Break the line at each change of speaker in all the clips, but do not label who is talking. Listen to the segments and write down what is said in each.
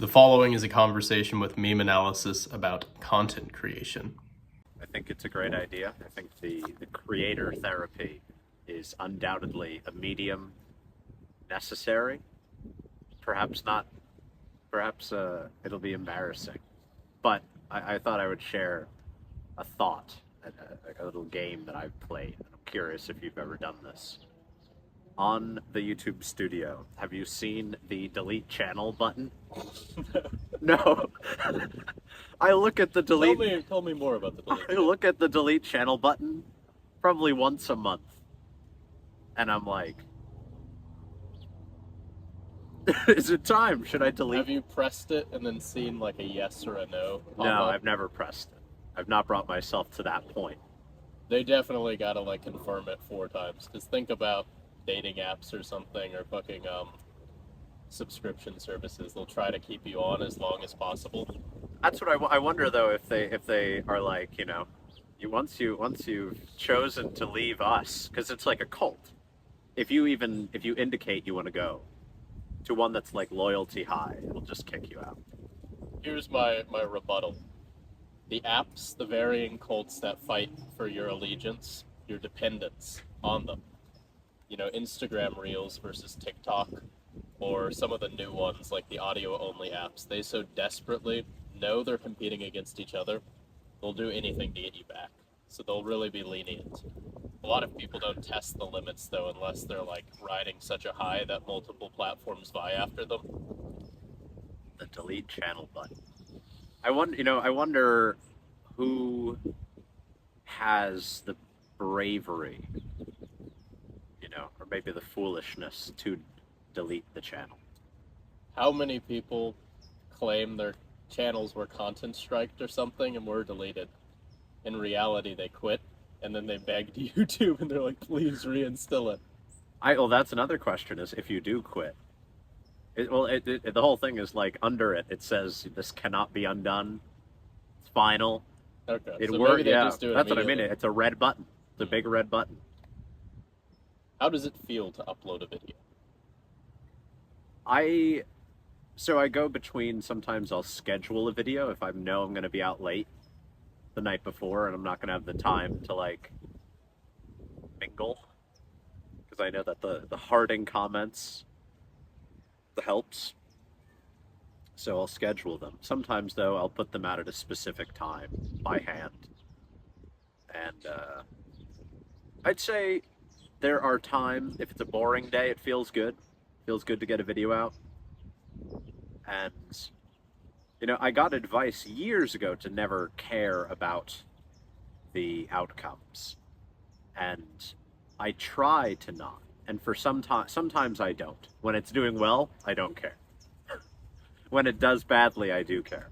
The following is a conversation with meme analysis about content creation.
I think it's a great idea. I think the creator therapy is undoubtedly a medium necessary. Perhaps not, perhaps it'll be embarrassing. But I thought I would share a thought, a little game that I've played. I'm curious if you've ever done this. On the YouTube studio, have you seen the delete channel button? No. I look at the delete.
Tell me more about the delete.
I look at the delete channel button probably once a month, and I'm like, is it time? Should I delete?
Have you pressed it and then seen like a yes or a no?
No, I've never pressed it. I've not brought myself to that point.
They definitely gotta like confirm it 4 times. Cause think about dating apps or something, or fucking subscription services. They'll try to keep you on as long as possible.
That's what I wonder though, if they are like, once you've chosen to leave us, because it's like a cult. If you indicate you want to go to one that's like loyalty high, it'll just kick you out.
Here's my rebuttal. The apps, the varying cults that fight for your allegiance, your dependence on them. Instagram Reels versus TikTok, or some of the new ones like the audio-only apps. They so desperately know they're competing against each other, they'll do anything to get you back. So they'll really be lenient. A lot of people don't test the limits though, unless they're like riding such a high that multiple platforms vie after them.
The delete channel button. I wonder who has the bravery, or maybe the foolishness to delete the channel.
How many people claim their channels were content striked or something and were deleted? In reality, they quit, and then they begged YouTube, and they're like, please reinstill it.
Well, that's another question, is if you do quit. The whole thing is like, under it says this cannot be undone. It's final.
Okay,
so maybe they
just do it
that's what I mean.
immediately.
It's a red button. It's a big red button.
How does it feel to upload a video?
I go between, sometimes I'll schedule a video if I know I'm going to be out late the night before and I'm not going to have the time to like mingle, because I know that the hearting comments helps. So I'll schedule them. Sometimes though, I'll put them out at a specific time by hand. And I'd say there are times, if it's a boring day, it feels good. Feels good to get a video out. And, I got advice years ago to never care about the outcomes. And I try to not. And for sometimes I don't. When it's doing well, I don't care. When it does badly, I do care.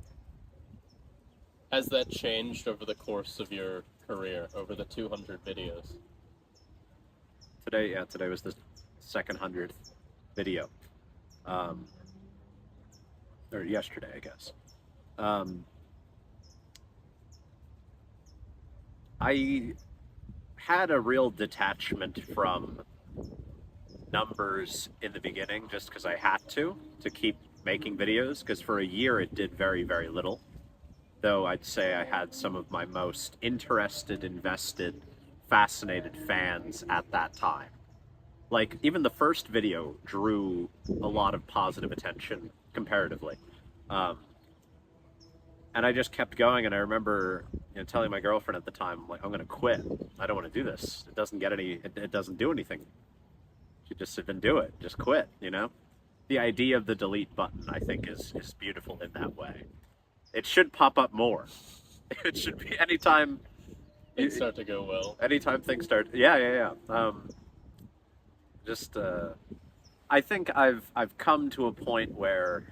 Has that changed over the course of your career, over the 200 videos?
Today was the second 100th video. Or yesterday, I guess. I had a real detachment from numbers in the beginning, just because I had to keep making videos, because for a year it did very, very little. Though I'd say I had some of my most interested, invested, fascinated fans at that time. Like, even the first video drew a lot of positive attention comparatively. And I just kept going, and I remember telling my girlfriend at the time, like, I'm going to quit. I don't want to do this. It doesn't it doesn't do anything. She just said, then do it. Just quit, The idea of the delete button, I think, is beautiful in that way. It should pop up more. It should be anytime
Things start to go well.
Anytime things start, yeah. I think I've come to a point where,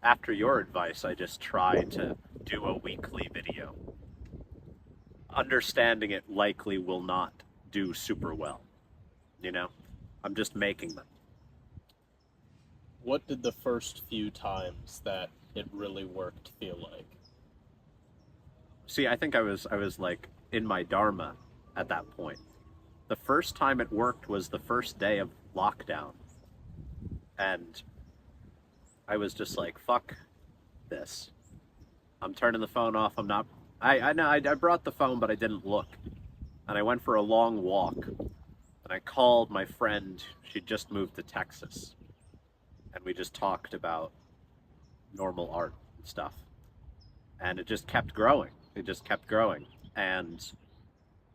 after your advice, I just try to do a weekly video, understanding it likely will not do super well. I'm just making them.
What did the first few times that it really worked feel like?
See, I think I was like in my dharma at that point. The first time it worked was the first day of lockdown. And I was just like, fuck this. I'm turning the phone off. I'm not. I know. I brought the phone, but I didn't look. And I went for a long walk. And I called my friend. She'd just moved to Texas. And we just talked about normal art and stuff. And it just kept growing. It just kept growing. And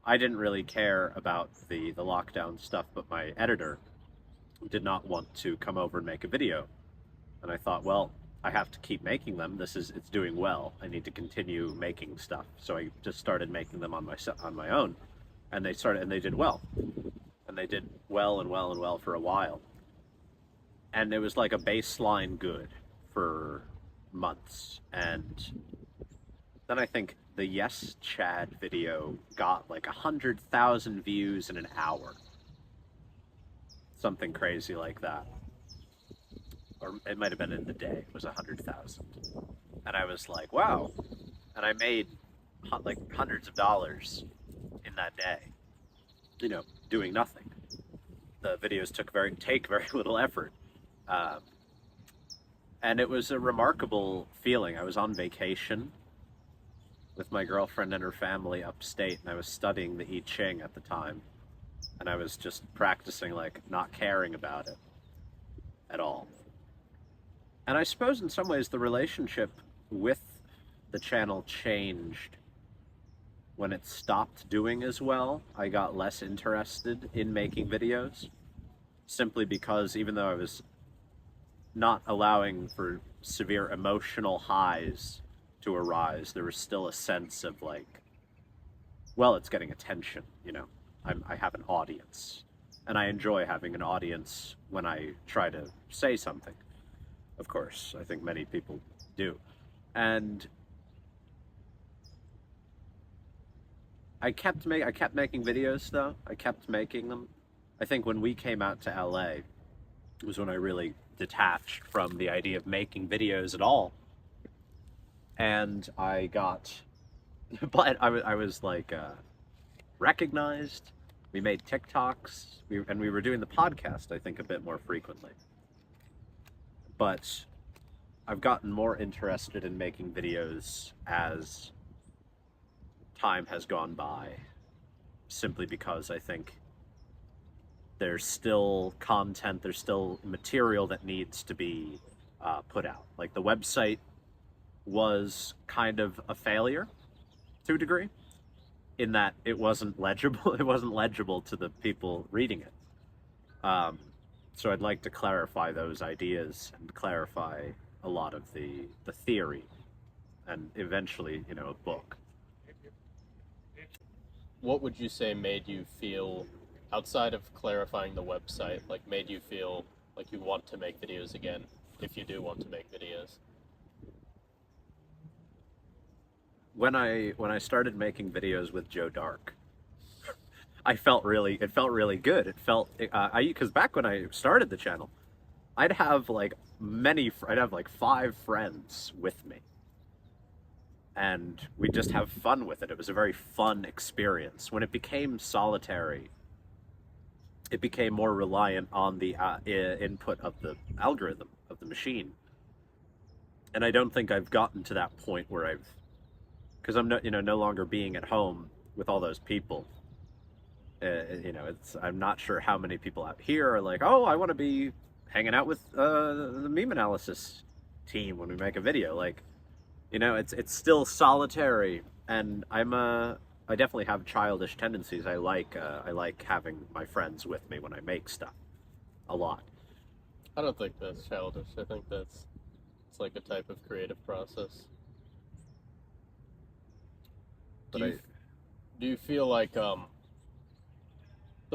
I didn't really care about the lockdown stuff, but my editor did not want to come over and make a video. And I thought, well, I have to keep making them. It's doing well. I need to continue making stuff. So I just started making them on my own, and they did well, and they did well and well and well for a while. And it was like a baseline good for months. And then I think the Yes Chad video got like 100,000 views in an hour, something crazy like that. Or it might have been in the day. It was 100,000, and I was like, "Wow!" And I made like hundreds of dollars in that day. You know, doing nothing. The videos take very little effort, and it was a remarkable feeling. I was on vacation with my girlfriend and her family upstate, and I was studying the I Ching at the time, and I was just practicing, like, not caring about it at all. And I suppose in some ways the relationship with the channel changed when it stopped doing as well. I got less interested in making videos, simply because even though I was not allowing for severe emotional highs to arise, there was still a sense of like, well, it's getting attention, you know. I have an audience, and I enjoy having an audience when I try to say something. Of course, I think many people do. And I kept making videos though. I kept making them. I think when we came out to LA was when I really detached from the idea of making videos at all. And I got, but I was like recognized. We made TikToks, and we were doing the podcast, I think, a bit more frequently. But I've gotten more interested in making videos as time has gone by, simply because I think there's still content, there's still material that needs to be put out. Like the website was kind of a failure to a degree, in that it wasn't legible. It wasn't legible to the people reading it. So I'd like to clarify those ideas and clarify a lot of the theory, and eventually, you know, a book.
What would you say made you feel, outside of clarifying the website, like made you feel like you want to make videos again, if you do want to make videos?
When I started making videos with Joe Dark, it felt really good. It felt, because back when I started the channel, I'd have like 5 friends with me, and we'd just have fun with it. It was a very fun experience. When it became solitary, it became more reliant on the input of the algorithm of the machine. And I don't think I've gotten to that point where because I'm no longer being at home with all those people. I'm not sure how many people out here are like, oh, I want to be hanging out with the meme analysis team when we make a video. Like, it's still solitary, and I definitely have childish tendencies. I like having my friends with me when I make stuff a lot.
I don't think that's childish. I think it's like a type of creative process. Do you feel like the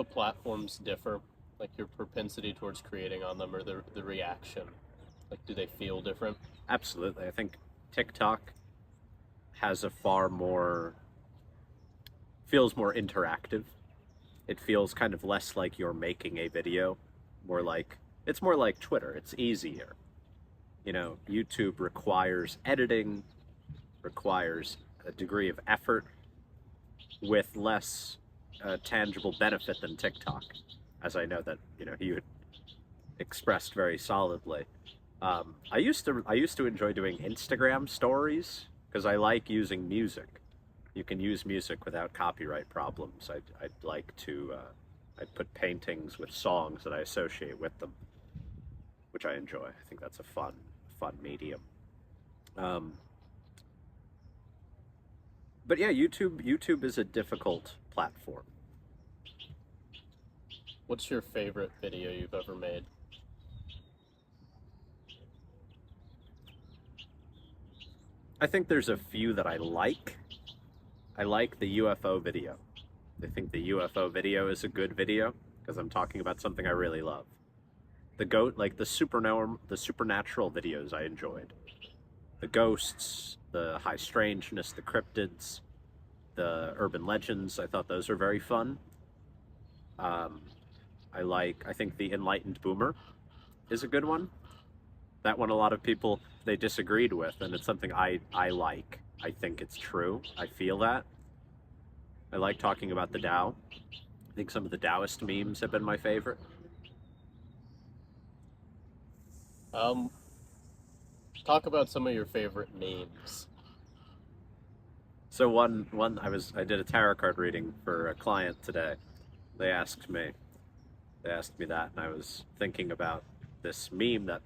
platforms differ, like your propensity towards creating on them, or the reaction? Like, do they feel different?
Absolutely. I think TikTok has feels more interactive. It feels kind of less like you're making a video, it's more like Twitter. It's easier. YouTube requires editing, requires a degree of effort with less tangible benefit than TikTok, as I know that you had expressed very solidly. I used to enjoy doing Instagram stories because I like using music. You can use music without copyright problems. I'd like to I'd put paintings with songs that I associate with them, which I enjoy. I think that's a fun medium. Um, but yeah, YouTube is a difficult platform.
What's your favorite video you've ever made?
I think there's a few that I like. I like the UFO video. I think the UFO video is a good video because I'm talking about something I really love. The goat, like the supernatural videos I enjoyed. The ghosts, the high strangeness, the cryptids, the urban legends. I thought those were very fun. Um, I think the enlightened boomer is a good one. That one a lot of people they disagreed with, and it's something I like. I think it's true. I feel that. I like talking about the Tao. I think some of the Taoist memes have been my favorite.
Um, Talk about some of your favorite memes.
So one I did a tarot card reading for a client today. They asked me that, and I was thinking about this meme that,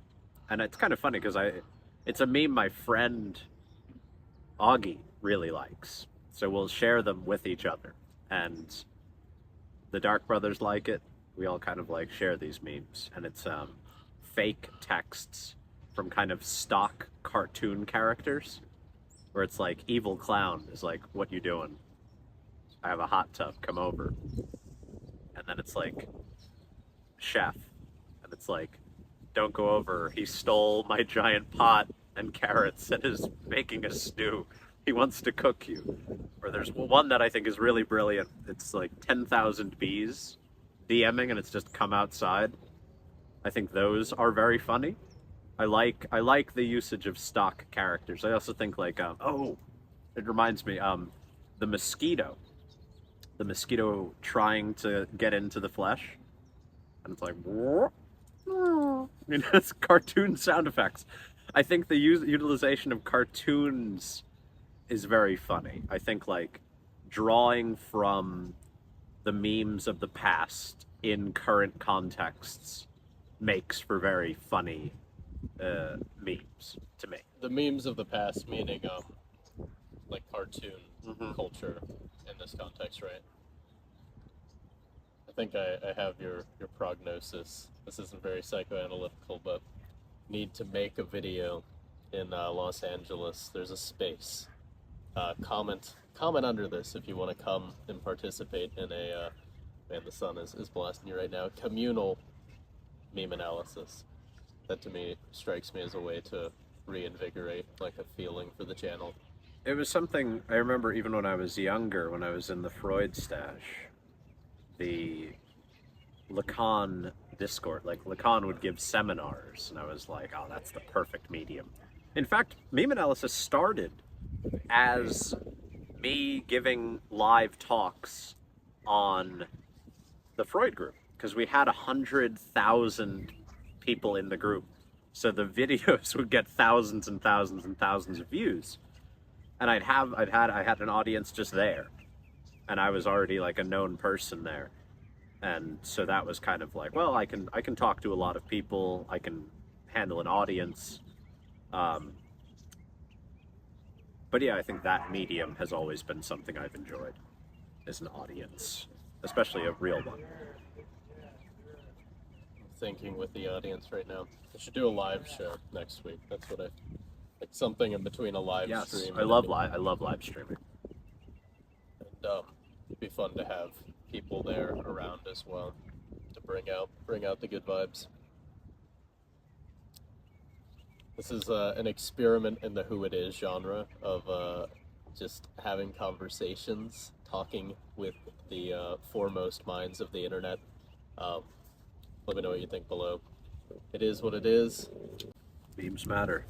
and it's kind of funny because it's a meme my friend Augie really likes. So we'll share them with each other, and the Dark Brothers like it. We all kind of like share these memes, and it's fake texts from kind of stock cartoon characters, where it's like evil clown is like, "What you doing? I have a hot tub. Come over." And then it's like chef, and it's like, "Don't go over. He stole my giant pot and carrots and is making a stew. He wants to cook you." Or there's one that I think is really brilliant. It's like 10,000 bees DMing, and it's just come outside. I think those are very funny. I like the usage of stock characters. I also think like oh, it reminds me the mosquito trying to get into the flesh, and it's like it's cartoon sound effects. I think the utilization of cartoons is very funny. I think like drawing from the memes of the past in current contexts makes for very funny memes to me.
The memes of the past, meaning like cartoon
Mm-hmm.
culture in this context, right? I think I have your prognosis. This isn't very psychoanalytical, but need to make a video in Los Angeles. There's a space. Comment under this if you want to come and participate in a man, the sun is blasting you right now. Communal meme analysis. That to me strikes me as a way to reinvigorate like a feeling for the channel.
It was something I remember even when I was younger, when I was in the Freud stash, the Lacan Discord, like Lacan would give seminars, and I was like, oh, that's the perfect medium. In fact, meme analysis started as me giving live talks on the Freud group, because we had 100,000 people in the group. So the videos would get thousands and thousands and thousands of views. And I had an audience just there. And I was already like a known person there. And so that was kind of like, well, I can talk to a lot of people, I can handle an audience. But yeah, I think that medium has always been something I've enjoyed as an audience, especially a real one.
Thinking with the audience right now. I should do a live show next week. That's what I like, something in between a live stream.
I love live streaming.
And it'd be fun to have people there around as well to bring out the good vibes. This is an experiment in the Whoititis genre of just having conversations, talking with the foremost minds of the internet. Let me know what you think below. It is what it is.
Memes matter.